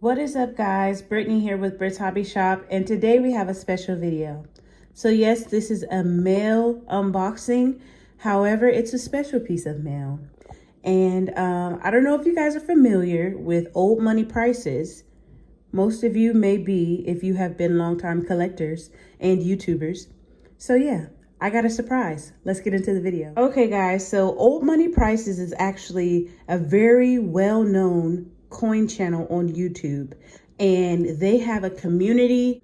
What is up, guys? Brittany here with Britt's Hobby Shop, and today we have a special video. So yes, this is a mail unboxing. However, it's a special piece of mail. And I don't know if you guys are familiar with old money prices. Most of you may be if you have been longtime collectors and YouTubers. So yeah, I got a surprise. Let's get into the video. Okay, guys, so Old Money Prices is actually a very well-known coin channel on YouTube, and they have a community.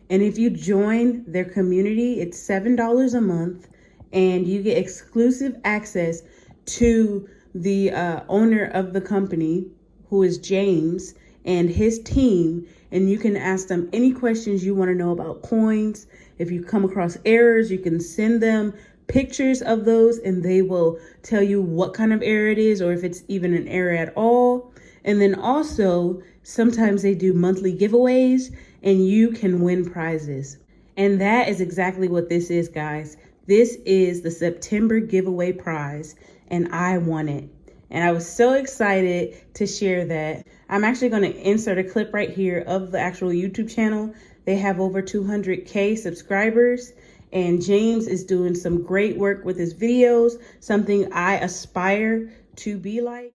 And if you join their community, it's $7 a month, and you get exclusive access to the owner of the company, who is James, and his team, and you can ask them any questions you want to know about coins. If you come across errors, you can send them pictures of those and they will tell you what kind of error it is or if it's even an error at all. And then also, sometimes they do monthly giveaways and you can win prizes. And that is exactly what this is, guys. This is the September giveaway prize, and I won it. And I was so excited to share that. I'm actually going to insert a clip right here of the actual YouTube channel. They have over 200K subscribers, and James is doing some great work with his videos, something I aspire to be like.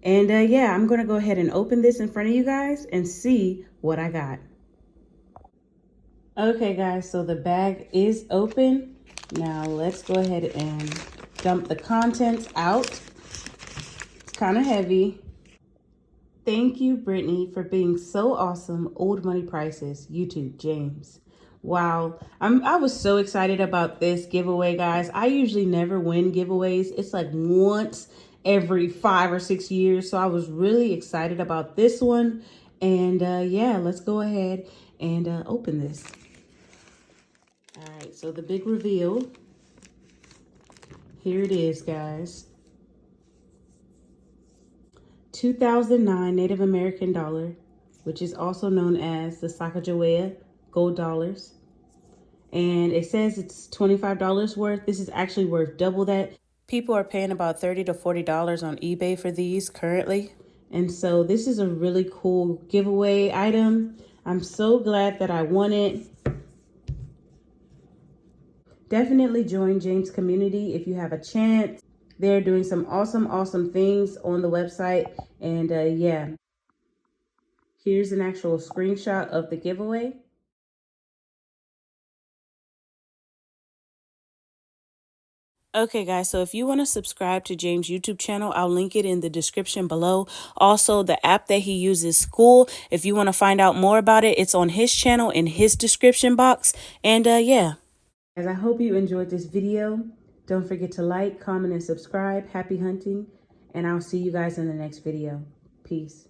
And yeah, I'm going to go ahead and open this in front of you guys and see what I got. Okay, guys, so the bag is open. Now let's go ahead and dump the contents out. It's kind of heavy. Thank you, Brittany, for being so awesome. Old Money Prices, YouTube, James. Wow, I was so excited about this giveaway, guys. I usually never win giveaways. It's like once every 5 or 6 years. So I was really excited about this one. And yeah, let's go ahead and open this. All right, so the big reveal. Here it is, guys. 2009 Native American dollar, which is also known as the Sacagawea gold dollars. And it says it's $25 worth. This is actually worth double that. People are paying about $30 to $40 on eBay for these currently. And so this is a really cool giveaway item. I'm so glad that I won it. Definitely join James' community if you have a chance. They're doing some awesome things on the website. And yeah, here's an actual screenshot of the giveaway. Okay, guys, so if you want to subscribe to James' YouTube channel, I'll link it in the description below. Also, the app that he uses, School, if you want to find out more about it, it's on his channel in his description box. And yeah. As I hope you enjoyed this video. Don't forget to like, comment, and subscribe. Happy hunting, and I'll see you guys in the next video. Peace.